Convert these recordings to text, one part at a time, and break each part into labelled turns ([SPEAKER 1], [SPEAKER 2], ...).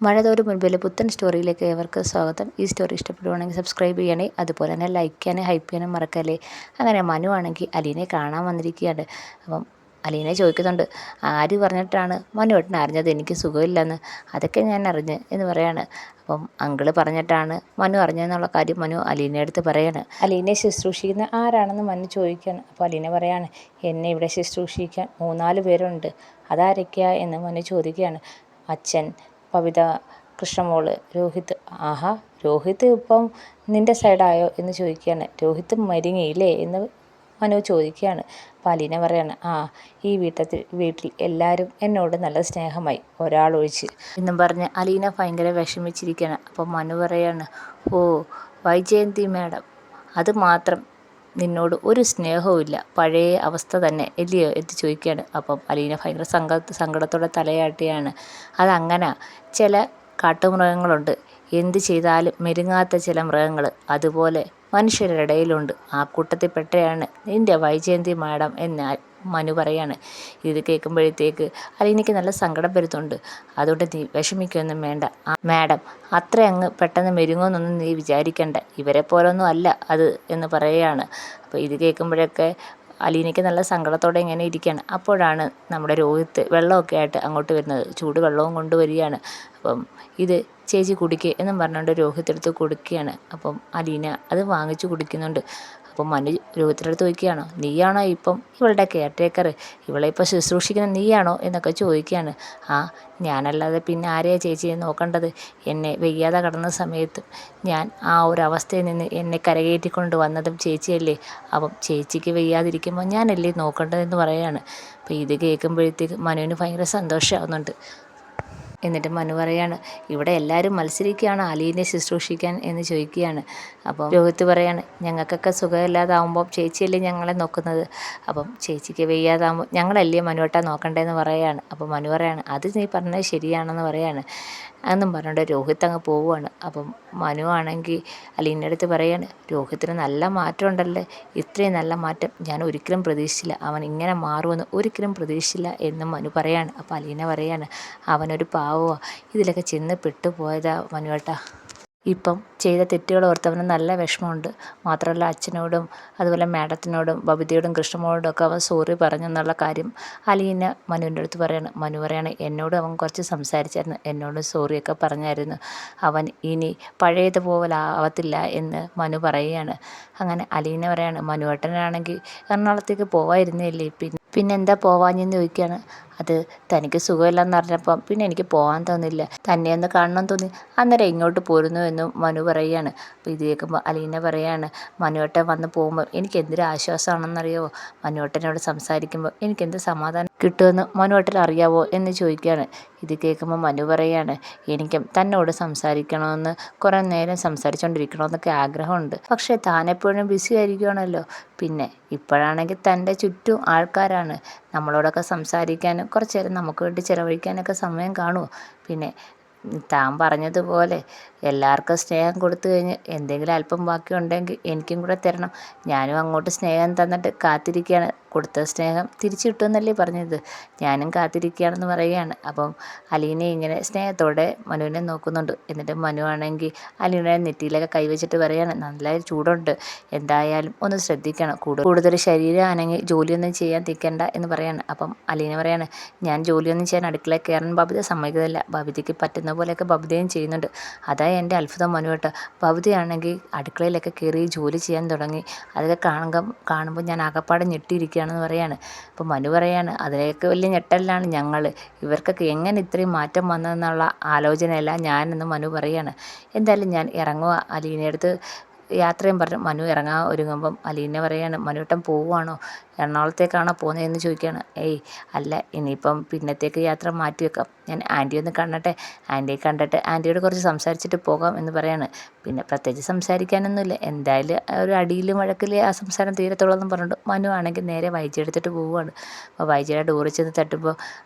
[SPEAKER 1] മഴ തോരും മുൻപിൽ പുത്തൻ സ്റ്റോറിയിലേക്ക് ഏവർക്ക് സ്വാഗതം. ഈ സ്റ്റോറി ഇഷ്ടപ്പെടുവാണെങ്കിൽ സബ്സ്ക്രൈബ് ചെയ്യണേ, അതുപോലെ തന്നെ ലൈക്ക് ചെയ്യാനും ഹൈപ്പ് ചെയ്യാനും മറക്കല്ലേ. അങ്ങനെ മനു ആണെങ്കിൽ അലീനെ കാണാൻ വന്നിരിക്കുകയാണ്. അപ്പം അലീനെ ചോദിക്കുന്നുണ്ട്, ആര് പറഞ്ഞിട്ടാണ് മനുവേട്ടൻ അറിഞ്ഞത് എനിക്ക് സുഖമില്ലെന്ന്? അതൊക്കെ ഞാൻ അറിഞ്ഞ് എന്ന് പറയാണ്. അപ്പം അങ്കിള് പറഞ്ഞിട്ടാണ് മനു അറിഞ്ഞതെന്നുള്ള കാര്യം മനു അലീനെ അടുത്ത് പറയാണ്. അലീനെ ശുശ്രൂഷിക്കുന്ന ആരാണെന്ന് മനു ചോദിക്കുകയാണ്. അപ്പോൾ അലീന പറയാണ്, എന്നെ ഇവിടെ ശുശ്രൂഷിക്കാൻ 3-4 പേരുണ്ട്, അതാരൊക്കെയാ എന്ന് മനു ചോദിക്കുകയാണ്. അച്ഛൻ, പവിത, കൃഷ്ണമോള്, രോഹിത്. ആഹാ, രോഹിത് ഇപ്പം നിൻ്റെ സൈഡായോ എന്ന് ചോദിക്കുകയാണ്. രോഹിത് മരിങ്ങയില്ലേ എന്ന് മനു ചോദിക്കുകയാണ്. അപ്പോൾ അലീന പറയാണ്, ഈ വീട്ടിൽ എല്ലാവരും എന്നോട് നല്ല സ്നേഹമായി, ഒരാളൊഴിച്ച് എന്നും പറഞ്ഞ് അലീന ഭയങ്കര വിഷമിച്ചിരിക്കുകയാണ്. അപ്പോൾ മനു പറയാണ്, ഓ വൈജയന്തി മാഡം, അത് മാത്രം നിന്നോട് ഒരു സ്നേഹവും ഇല്ല, പഴയ അവസ്ഥ തന്നെ ഇല്ലയോ എന്ന് ചോദിക്കുകയാണ്. അപ്പം അലീന ഭയങ്കര സങ്കടത്തോടെ തലയാട്ടിയാണ്. അതങ്ങനെ ചില കാട്ടുമൃഗങ്ങളുണ്ട്, എന്ത് ചെയ്താലും മെരുങ്ങാത്ത ചില മൃഗങ്ങൾ, അതുപോലെ മനുഷ്യരുടെ ഇടയിലുണ്ട്. ആ കൂട്ടത്തിൽപ്പെട്ടയാണ് നിൻ്റെ വൈജയന്തി മാഡം എന്ന് മനു പറയാണ്. ഇത് കേൾക്കുമ്പോഴത്തേക്ക് അലീനയ്ക്ക് നല്ല സങ്കടം വരുന്നുണ്ട്. അതുകൊണ്ട് നീ വിഷമിക്കൊന്നും വേണ്ട മാഡം, അത്ര അങ്ങ് പെട്ടെന്ന് മെരുങ്ങുമെന്നൊന്നും നീ വിചാരിക്കണ്ട, ഇവരെ പോലൊന്നും അല്ല അത് എന്ന് പറയുകയാണ്. അപ്പോൾ ഇത് കേൾക്കുമ്പോഴൊക്കെ അലീനയ്ക്ക് നല്ല സങ്കടത്തോടെ ഇങ്ങനെ ഇരിക്കുകയാണ്. അപ്പോഴാണ് നമ്മുടെ രോഹിത്ത് വെള്ളമൊക്കെ ആയിട്ട് അങ്ങോട്ട് വരുന്നത്, ചൂട് വെള്ളവും കൊണ്ടുവരികയാണ്. അപ്പം ഇത് ചേച്ചി കുടിക്കുക എന്നും പറഞ്ഞുകൊണ്ട് രോഹിത്ത് എടുത്ത് കൊടുക്കുകയാണ്. അപ്പം അലീന അത് വാങ്ങിച്ച് കുടിക്കുന്നുണ്ട്. അപ്പം മനു രോഹിത്തിൻ്റെ അടുത്ത് ചോദിക്കുകയാണോ, നീയാണോ ഇപ്പം ഇവളുടെ കെയർടേക്കർ, ഇവളെ ഇപ്പോൾ ശുശ്രൂഷിക്കുന്ന നീയാണോ എന്നൊക്കെ ചോദിക്കുകയാണ്. ഞാനല്ലാതെ പിന്നെ ആരെയാണ് ചേച്ചിയെ നോക്കേണ്ടത്? എന്നെ വയ്യാതെ കിടന്ന സമയത്ത് ഞാൻ ആ ഒരു അവസ്ഥയിൽ നിന്ന് എന്നെ കരകയറ്റിക്കൊണ്ട് വന്നതും ചേച്ചിയല്ലേ. അപ്പം ചേച്ചിക്ക് വയ്യാതിരിക്കുമ്പോൾ ഞാനല്ലേ നോക്കേണ്ടതെന്ന് പറയുകയാണ്. അപ്പോൾ ഇത് കേൾക്കുമ്പോഴത്തേക്ക് മനുവിന് ഭയങ്കര സന്തോഷമാകുന്നുണ്ട്. എന്നിട്ട് മനു പറയാണ്, ഇവിടെ എല്ലാവരും മത്സരിക്കുകയാണ് അലീനെ ശുശ്രൂഷിക്കാൻ എന്ന് ചോദിക്കുകയാണ്. അപ്പം രോഹിത്ത് പറയാണ്, ഞങ്ങൾക്കൊക്കെ സുഖമില്ലാതാവുമ്പോൾ ചേച്ചിയല്ലേ ഞങ്ങളെ നോക്കുന്നത്, അപ്പം ചേച്ചിക്ക് വയ്യാതാവുമ്പോൾ ഞങ്ങളല്ലേ മനുവേട്ടാ നോക്കണ്ടേന്ന് പറയുകയാണ്. അപ്പം മനു പറയാണ്, അത് നീ പറഞ്ഞത് ശരിയാണെന്ന് പറയാണ്. എന്നും പറഞ്ഞുകൊണ്ട് രോഹിത്ത് അങ്ങ് പോവുകയാണ്. അപ്പം മനു ആണെങ്കിൽ അലീനയുടെ അടുത്ത് പറയാണ്, രോഹിത്തിന് നല്ല മാറ്റം ഉണ്ടല്ലേ, ഇത്രയും നല്ല മാറ്റം ഞാൻ ഒരിക്കലും പ്രതീക്ഷിച്ചില്ല, അവൻ ഇങ്ങനെ മാറുമെന്ന് ഒരിക്കലും പ്രതീക്ഷിച്ചില്ല എന്നും മനു പറയാണ്. അപ്പോൾ അലീന പറയാണ്, അവനൊരു പാവമാണ്, ഇതിലൊക്കെ ചെന്ന് പെട്ടുപോയതാ മനുവേട്ടാ. ഇപ്പം ചെയ്ത തെറ്റുകൾ ഓർത്തവന് നല്ല വിഷമമുണ്ട്. മാത്രമല്ല അച്ഛനോടും അതുപോലെ മാഡത്തിനോടും ബബിതയോടും കൃഷ്ണമോളോടും ഒക്കെ അവൻ സോറി പറഞ്ഞെന്നുള്ള കാര്യം അലീന മനുവിൻ്റെ അടുത്ത് പറയാണ്. മനു പറയാണ്, എന്നോട് അവൻ കുറച്ച് സംസാരിച്ചായിരുന്നു, എന്നോട് സോറിയൊക്കെ പറഞ്ഞായിരുന്നു, അവൻ ഇനി പഴയതുപോലെ ആവത്തില്ല എന്ന് മനു പറയുകയാണ്. അങ്ങനെ അലീന പറയാണ്, മനുവേട്ടനാണെങ്കിൽ എറണാകുളത്തേക്ക് പോവായിരുന്നില്ലേ, പിന്നെ എന്താ പോവാഞ്ഞെന്ന് ചോദിക്കുകയാണ്. അത് തനിക്ക് സുഖമില്ലെന്ന് അറിഞ്ഞപ്പം പിന്നെ എനിക്ക് പോകാൻ തോന്നില്ല, തന്നെ ഒന്ന് കാണണം തോന്നി, അന്നേരം ഇങ്ങോട്ട് പോരുന്നു എന്നും മനു പറയുകയാണ്. അപ്പോൾ ഇത് കേൾക്കുമ്പോൾ അലീന പറയാണ്, മനുവേട്ടൻ വന്ന് പോകുമ്പോൾ എനിക്ക് എന്തൊരു ആശ്വാസമാണെന്നറിയാമോ, മനുവേട്ടനോട് സംസാരിക്കുമ്പോൾ എനിക്ക് എന്ത് സമാധാനം കിട്ടുമെന്ന് മനുവേട്ടൻ അറിയാവോ എന്ന് ചോദിക്കുകയാണ്. ഇത് കേൾക്കുമ്പോൾ മനു പറയാണ്, എനിക്കും തന്നോട് സംസാരിക്കണമെന്ന് കുറേ നേരം സംസാരിച്ചുകൊണ്ടിരിക്കണമെന്നൊക്കെ ആഗ്രഹമുണ്ട്, പക്ഷേ താനെപ്പോഴും ബിസി ആയിരിക്കുകയാണല്ലോ. പിന്നെ ഇപ്പോഴാണെങ്കിൽ തൻ്റെ ചുറ്റും ആൾക്കാരാണ്, നമ്മളോടൊക്കെ സംസാരിക്കാനും കുറച്ച് നേരം നമുക്ക് വേണ്ടി ചിലവഴിക്കാനൊക്കെ സമയം കാണുമോ? പിന്നെ താൻ പറഞ്ഞതുപോലെ എല്ലാവർക്കും സ്നേഹം കൊടുത്തു കഴിഞ്ഞ് എന്തെങ്കിലും അല്പം ബാക്കി ഉണ്ടെങ്കിൽ എനിക്കും കൂടെ തരണം, ഞാനും അങ്ങോട്ട് സ്നേഹം തന്നിട്ട് കാത്തിരിക്കുകയാണ്, കൊടുത്ത സ്നേഹം തിരിച്ചു കിട്ടുമെന്നല്ലേ പറഞ്ഞത്, ഞാനും കാത്തിരിക്കുകയാണെന്ന് പറയുകയാണ്. അപ്പം അലീന ഇങ്ങനെ സ്നേഹത്തോടെ മനുവിനെ നോക്കുന്നുണ്ട്. എന്നിട്ട് മനു ആണെങ്കിൽ അലീനയുടെ നെറ്റിയിലൊക്കെ കൈവച്ചിട്ട് പറയാണ്, നല്ല ചൂടുണ്ട്, എന്തായാലും ഒന്ന് ശ്രദ്ധിക്കണം, കൂടുതൽ ശരീരം അനങ്ങി ജോലിയൊന്നും ചെയ്യാൻ നിൽക്കണ്ട എന്ന് പറയാണ്. അപ്പം അലീന പറയാണ്, ഞാൻ ജോലിയൊന്നും ചെയ്യാൻ അടുക്കളയിൽ കയറാൻ ബബിത സമ്മതിക്കുന്നില്ല, ബബിതയ്ക്ക് പറ്റുന്ന പോലെയൊക്കെ ബബിതയും ചെയ്യുന്നുണ്ട്, അതാ എൻ്റെ അത്ഭുതം മനുവേട്ട, ബബിതയാണെങ്കിൽ അടുക്കളയിലൊക്കെ കയറി ജോലി ചെയ്യാൻ തുടങ്ങി, അതൊക്കെ കാണുമ്പോൾ ഞാൻ ആകപ്പാടെ ഞെട്ടിയിരിക്കുകയാണെന്ന് പറയാണ്. അപ്പോൾ മനു പറയാണ്, അതിലേക്ക് വലിയ ഞെട്ടലിലാണ് ഞങ്ങൾ, ഇവർക്കൊക്കെ എങ്ങനെ ഇത്രയും മാറ്റം വന്നതെന്നുള്ള ആലോചനയല്ല ഞാനെന്ന് മനു പറയാണ്. എന്തായാലും ഞാൻ ഇറങ്ങുക, അലീനയടുത്ത് യാത്രയും പറഞ്ഞു മനു ഇറങ്ങാൻ ഒരുങ്ങുമ്പം അലീന പറയാണ്, മനുവേട്ടൻ പോവുകയാണോ, എറണാകുളത്തേക്കാണോ പോകുന്നതെന്ന് ചോദിക്കുകയാണ്. ഏയ് അല്ല, ഇനിയിപ്പം പിന്നത്തേക്ക് യാത്ര മാറ്റി വെക്കാം, ഞാൻ ആൻറ്റിയെ ഒന്ന് കാണട്ടെ, ആൻറ്റിയെ കണ്ടിട്ട് ആൻറ്റിയോട് കുറച്ച് സംസാരിച്ചിട്ട് പോകാം എന്ന് പറയാണ്. പിന്നെ പ്രത്യേകിച്ച് സംസാരിക്കാനൊന്നുമില്ല, എന്തായാലും ഒരു അടിയിലും വഴക്കിൽ ആ സംസാരം തീരത്തുള്ളൂ എന്നും പറഞ്ഞിട്ട് മനു ആണെങ്കിൽ നേരെ വൈജ എടുത്തിട്ട് പോവുകയാണ്. അപ്പോൾ വൈജയുടെ ഡോറിൽ ചെന്ന് തട്ടുമ്പോൾ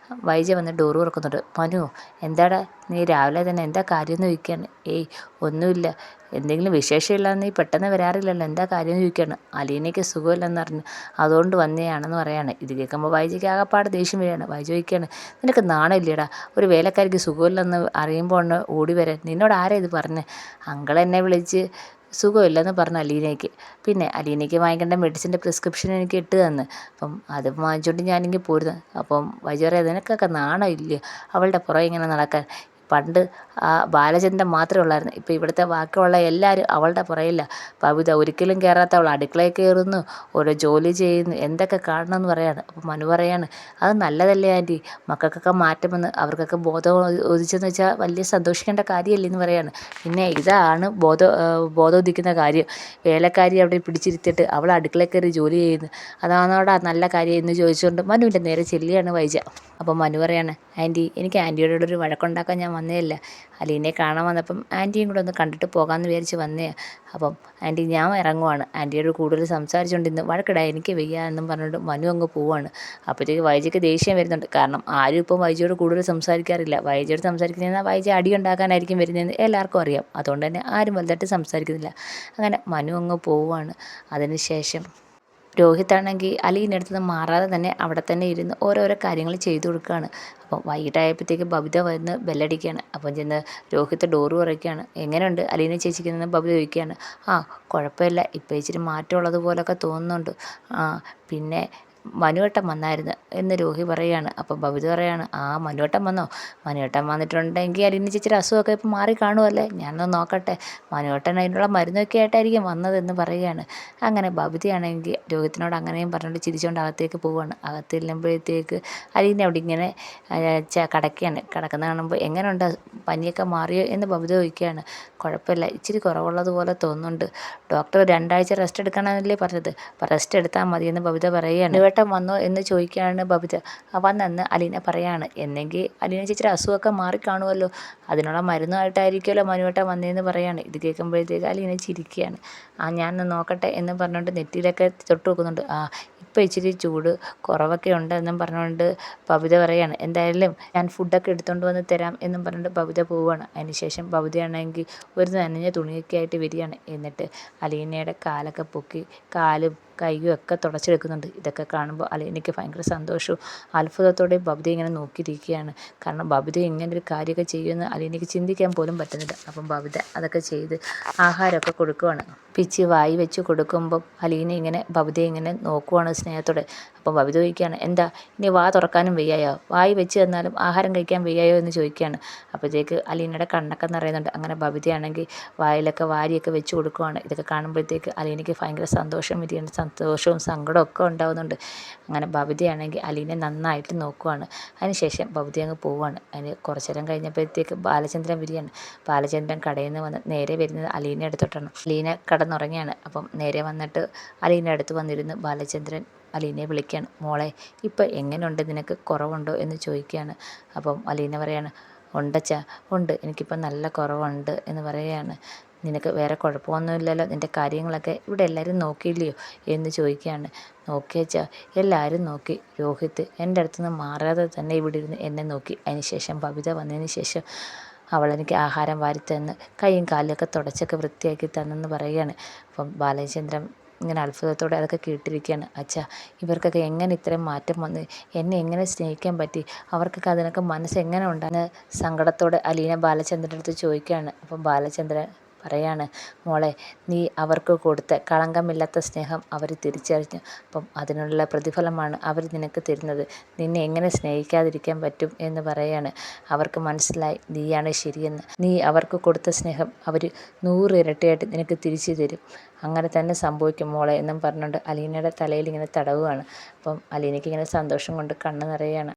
[SPEAKER 1] വൈജ വന്ന് ഡോറ് തുറക്കുന്നുണ്ട്. മനു, എന്താടാ നീ രാവിലെ തന്നെ എന്താ കാര്യമെന്ന് ചോദിക്കുകയാണ്. ഏയ് ഒന്നുമില്ല, എന്തെങ്കിലും വിശേഷമില്ലാന്ന് നീ പെട്ടെന്ന് വരാറില്ലല്ലോ, എന്താ കാര്യം എന്ന് ചോദിക്കുകയാണ്. അലീനയ്ക്ക് സുഖമില്ലെന്ന് പറഞ്ഞു, അതുകൊണ്ട് വന്നതാണെന്ന് പറയാണ്. ഇത് കേൾക്കുമ്പോൾ വൈജയ്ക്ക് ആകപ്പാട് ദേഷ്യം വരികയാണ്. വൈജ ചോദിക്കുകയാണ്, നിനക്ക് നാണമില്ലേടാ, ഒരു വേലക്കാരിക്ക് സുഖമില്ലെന്ന് അറിയുമ്പോൾ ഒന്ന് ഓടി വരാൻ, നിന്നോട് ആരാ ഇത് പറഞ്ഞ്? അങ്കിൾ എന്നെ വിളിച്ച് സുഖമില്ലെന്ന് പറഞ്ഞു അലീനയ്ക്ക്. പിന്നെ അലീനയ്ക്ക് വാങ്ങിക്കേണ്ട മെഡിസിൻ്റെ പ്രിസ്ക്രിപ്ഷൻ എനിക്ക് ഇട്ട് തന്ന്. അപ്പം അത് വാങ്ങിച്ചുകൊണ്ട് ഞാനിങ്ങനെ പോരുന്നു. അപ്പം വൈജ പറയാം, നിനക്കൊക്കെ നാണം ഇല്ലയോ അവളുടെ പുറകെ ഇങ്ങനെ നടക്കാൻ? പണ്ട് ആ ബാലചന്ദ്രൻ മാത്രമേ ഉള്ളായിരുന്നു, ഇപ്പോൾ ഇവിടുത്തെ ബാക്കിയുള്ള എല്ലാവരും അവളുടെ പുറകില്ല. ബബിത ഒരിക്കലും കയറാത്ത അവൾ അടുക്കളയിൽ കയറുന്നു, ഓരോ ജോലി ചെയ്യുന്നു, എന്തൊക്കെ കാണണമെന്ന് പറയാണ്. അപ്പം മനു പറയാണ്, അത് നല്ലതല്ലേ ആൻറ്റി, മക്കൾക്കൊക്കെ മാറ്റം വന്ന് അവർക്കൊക്കെ ബോധം ഉദിച്ചെന്ന് വെച്ചാൽ വലിയ സന്തോഷിക്കേണ്ട കാര്യമല്ലേ എന്ന് പറയാണ്. പിന്നെ ഇതാണ് ബോധം ഉദിക്കുന്ന കാര്യം, വേലക്കാരി അവിടെ പിടിച്ചിരുത്തിയിട്ട് അവൾ അടുക്കളയിൽ കയറി ജോലി ചെയ്യുന്നു, അതാണോടാ നല്ല കാര്യം എന്ന് ചോദിച്ചുകൊണ്ട് മനുവിൻ്റെ നേരെ ചെല്ലുകയാണ് വൈജ. അപ്പം മനു പറയാണ്, ആൻറ്റി എനിക്ക് ആൻറ്റിയോടൊരു വഴക്കുണ്ടാക്കാൻ ഞാൻ വന്നതല്ല, അലീനെ കാണാൻ വന്നപ്പം ആൻറ്റിയും കൂടെ ഒന്ന് കണ്ടിട്ട് പോകാമെന്ന് വിചാരിച്ച് വന്നേ. അപ്പം ആൻറ്റി ഞാൻ ഇറങ്ങുവാണ്, ആൻറ്റിയോട് കൂടുതൽ സംസാരിച്ചുകൊണ്ട് ഇന്ന് വഴക്കിടാൻ എനിക്ക് വയ്യ എന്നും പറഞ്ഞുകൊണ്ട് മനു അങ്ങ് പോവാണ്. അപ്പോഴത്തേക്ക് വൈജയ്ക്ക് ദേഷ്യം വരുന്നുണ്ട്. കാരണം ആരും ഇപ്പം വൈജയോട് കൂടുതൽ സംസാരിക്കാറില്ല. വൈജയോട് സംസാരിക്കുന്നതെന്നാൽ വൈജ അടി ഉണ്ടാക്കാനായിരിക്കും വരുന്നതെന്ന് എല്ലാവർക്കും അറിയാം. അതുകൊണ്ട് തന്നെ ആരും വലുതായിട്ട് സംസാരിക്കുന്നില്ല. അങ്ങനെ മനു അങ്ങ് പോവുകയാണ്. അതിനുശേഷം രോഹിത്താണെങ്കിൽ അലീൻ്റെ അടുത്ത് നിന്ന് മാറാതെ തന്നെ അവിടെ തന്നെ ഇരുന്ന് ഓരോരോ കാര്യങ്ങൾ ചെയ്തു കൊടുക്കുകയാണ്. അപ്പം വൈകിട്ടായപ്പോഴത്തേക്ക് ബബിത വന്ന് ബെല്ലടിക്കുകയാണ്. അപ്പം ചെന്ന് രോഹിത്ത് ഡോറ് തുറക്കുകയാണ്. എങ്ങനെയുണ്ട് അലീന ചേച്ചിക്ക് നിന്ന് ബബിത ചോദിക്കുകയാണ്. ആ കുഴപ്പമില്ല, ഇപ്പം ഇച്ചിരി മാറ്റമുള്ളത് പോലൊക്കെ തോന്നുന്നുണ്ട്. ആ പിന്നെ മനുവേട്ടൻ വന്നായിരുന്നു എന്ന് രോഹി പറയുകയാണ്. അപ്പം ബബിത പറയുകയാണ്, ആ മനുവേട്ടൻ വന്നോ? മനുവേട്ടൻ വന്നിട്ടുണ്ടെങ്കിൽ അലീന ചേച്ചിയുടെ അസുഖമൊക്കെ ഇപ്പം മാറി കാണുമല്ലേ, ഞാനൊന്ന് നോക്കട്ടെ, മനുവേട്ടൻ അതിനുള്ള മരുന്നൊക്കെ ആയിട്ടായിരിക്കും വന്നതെന്ന് പറയുകയാണ്. അങ്ങനെ ബബിതയാണെങ്കിൽ രോഹിത്തിനോട് അങ്ങനെയും പറഞ്ഞുകൊണ്ട് ചിരിച്ചുകൊണ്ട് അകത്തേക്ക് പോവുകയാണ്. അകത്ത് ചെല്ലുമ്പോഴത്തേക്ക് അലീന അവിടെ ഇങ്ങനെ കിടക്കുകയാണ്. കിടക്കുന്ന കാണുമ്പോൾ എങ്ങനെയുണ്ട്, പനിയൊക്കെ മാറിയോ എന്ന് ബബിത ചോദിക്കുകയാണ്. കുഴപ്പമില്ല, ഇച്ചിരി കുറവുള്ളതുപോലെ തോന്നുന്നുണ്ട്, ഡോക്ടർ 2 ആഴ്ച റെസ്റ്റ് എടുക്കണമെന്നല്ലേ പറഞ്ഞത്, അപ്പോൾ റെസ്റ്റ് എടുത്താൽ മതിയെന്ന് ബബിത പറയുകയാണ്. മനുവേട്ടൻ വന്നോ എന്ന് ചോദിക്കുകയാണ് ബബിത. വന്നെന്ന് അലീന പറയാണ്. എന്നെങ്കിൽ അലീന ചേച്ചിയുടെ അസുഖമൊക്കെ മാറിക്കാണുമല്ലോ, അതിനുള്ള മരുന്നുമായിട്ടായിരിക്കുമല്ലോ മനുവേട്ടൻ വന്നതെന്ന് പറയാണ്. ഇത് കേൾക്കുമ്പോഴത്തേക്ക് അലീന ചിരിക്കുകയാണ്. ഞാനൊന്ന് നോക്കട്ടെ എന്ന് പറഞ്ഞുകൊണ്ട് നെറ്റിയിലൊക്കെ തൊട്ട് നോക്കുന്നുണ്ട്. ഇപ്പം ഇച്ചിരി ചൂട് കുറവൊക്കെ ഉണ്ടെന്നും പറഞ്ഞുകൊണ്ട് ബബിത പറയാണ്. എന്തായാലും ഞാൻ ഫുഡൊക്കെ എടുത്തുകൊണ്ട് വന്ന് തരാം എന്നും പറഞ്ഞിട്ട് ബബിത പോവുകയാണ്. അതിനുശേഷം ബബിതയാണെങ്കിൽ ഒരു നനഞ്ഞ തുണിയൊക്കെ ആയിട്ട് വരികയാണ്. എന്നിട്ട് അലീനയുടെ കാലൊക്കെ പൊക്കി കാലും കൈയും ഒക്കെ തുടച്ചെടുക്കുന്നുണ്ട്. ഇതൊക്കെ കാണുമ്പോൾ അലീനയ്ക്ക് ഭയങ്കര സന്തോഷവും അത്ഭുതത്തോടെയും ബബിത ഇങ്ങനെ നോക്കിയിരിക്കുകയാണ്. കാരണം ബബിത ഇങ്ങനൊരു കാര്യമൊക്കെ ചെയ്യുമെന്ന് അലീനയ്ക്ക് ചിന്തിക്കാൻ പോലും പറ്റുന്നില്ല. അപ്പം ബബിത അതൊക്കെ ചെയ്ത് ആഹാരമൊക്കെ കൊടുക്കുവാണ്. പിച്ചി വായി വെച്ച് കൊടുക്കുമ്പം അലീന ഇങ്ങനെ ബബിതയെ ഇങ്ങനെ നോക്കുവാണ് സ്നേഹത്തോടെ. അപ്പം ബബിത ചോദിക്കുകയാണ്, എന്താ ഇനി വാ തുറക്കാനും വയ്യായോ, വായി വെച്ച് തന്നാലും ആഹാരം കഴിക്കാൻ വയ്യായോ എന്ന് ചോദിക്കുകയാണ്. അപ്പോഴത്തേക്ക് അലീനയുടെ കണ്ണൊക്കെ നിറയുന്നുണ്ട്. അങ്ങനെ ബബിതയാണെങ്കിൽ വായിലൊക്കെ വാരിയൊക്കെ വെച്ച് കൊടുക്കുവാണ്. ഇതൊക്കെ കാണുമ്പോഴത്തേക്ക് അലീനയ്ക്ക് ഭയങ്കര സന്തോഷം വരികയാണ്. സന്തോഷവും സങ്കടവും ഒക്കെ ഉണ്ടാകുന്നുണ്ട്. അങ്ങനെ ബബിതയാണെങ്കിൽ അലീനെ നന്നായിട്ട് നോക്കുവാണ്. അതിനുശേഷം ബബിത അങ്ങ് പോവുകയാണ്. അതിന് കുറച്ച് നേരം കഴിഞ്ഞപ്പോഴത്തേക്ക് ബാലചന്ദ്രൻ വരികയാണ്. ബാലചന്ദ്രൻ കടയിൽ നിന്ന് വന്ന് നേരെ വരുന്നത് അലീന അടുത്തോട്ടാണ്. അലീന കടന്നുറങ്ങിയാണ്. അപ്പം നേരെ വന്നിട്ട് അലീന അടുത്ത് വന്നിരുന്ന് ബാലചന്ദ്രൻ അലീനയെ വിളിക്കുകയാണ്. മോളെ, ഇപ്പം എങ്ങനെയുണ്ട്, നിനക്ക് കുറവുണ്ടോ എന്ന് ചോദിക്കുകയാണ്. അപ്പം അലീന പറയാണ്, ഉണ്ടച്ചാ ഉണ്ട്, എനിക്കിപ്പം നല്ല കുറവുണ്ട് എന്ന് പറയുകയാണ്. നിനക്ക് വേറെ കുഴപ്പമൊന്നുമില്ലല്ലോ, നിൻ്റെ കാര്യങ്ങളൊക്കെ ഇവിടെ എല്ലാവരും നോക്കിയില്ലയോ എന്ന് ചോദിക്കുകയാണ്. നോക്കിയച്ചാ, എല്ലാവരും നോക്കി, രോഹിത്ത് എൻ്റെ അടുത്തുനിന്ന് മാറാതെ തന്നെ ഇവിടെ ഇരുന്ന് എന്നെ നോക്കി. അതിനുശേഷം ബബിത വന്നതിന് ശേഷം അവളെനിക്ക് ആഹാരം വാരിത്തന്ന് കൈയും കാലിലൊക്കെ തുടച്ചൊക്കെ വൃത്തിയാക്കി തന്നെന്ന് പറയുകയാണ്. അപ്പം ബാലചന്ദ്രൻ ഇങ്ങനെ അത്ഭുതത്തോടെ അതൊക്കെ കേട്ടിരിക്കുകയാണ്. അച്ഛാ, ഇവർക്കൊക്കെ എങ്ങനെ ഇത്രയും മാറ്റം വന്ന്, എന്നെ എങ്ങനെ സ്നേഹിക്കാൻ പറ്റി, അവർക്കൊക്കെ അതിനൊക്കെ മനസ്സെങ്ങനെ ഉണ്ടാകുന്ന സങ്കടത്തോടെ അലീന ബാലചന്ദ്രൻ്റെ അടുത്ത് ചോദിക്കുകയാണ്. അപ്പം ബാലചന്ദ്രൻ പറയാണ്, മോളെ, നീ അവർക്ക് കൊടുത്ത കളങ്കമില്ലാത്ത സ്നേഹം അവർ തിരിച്ചറിഞ്ഞു. അപ്പം അതിനുള്ള പ്രതിഫലമാണ് അവർ നിനക്ക് തരുന്നത്. നിന്നെ എങ്ങനെ സ്നേഹിക്കാതിരിക്കാൻ പറ്റും എന്ന് പറയാണ്. അവർക്ക് മനസ്സിലായി നീയാണ് ശരിയെന്ന്. നീ അവർക്ക് കൊടുത്ത സ്നേഹം അവർ 100 ഇരട്ടിയായിട്ട് നിനക്ക് തിരിച്ചു തരും. അങ്ങനെ തന്നെ സംഭവിക്കും മോളെ എന്നും പറഞ്ഞുകൊണ്ട് അലീനയുടെ തലയിൽ ഇങ്ങനെ തടവുകയാണ്. അപ്പം അലീനയ്ക്ക് ഇങ്ങനെ സന്തോഷം കൊണ്ട് കണ്ണ് നിറയുകയാണ്.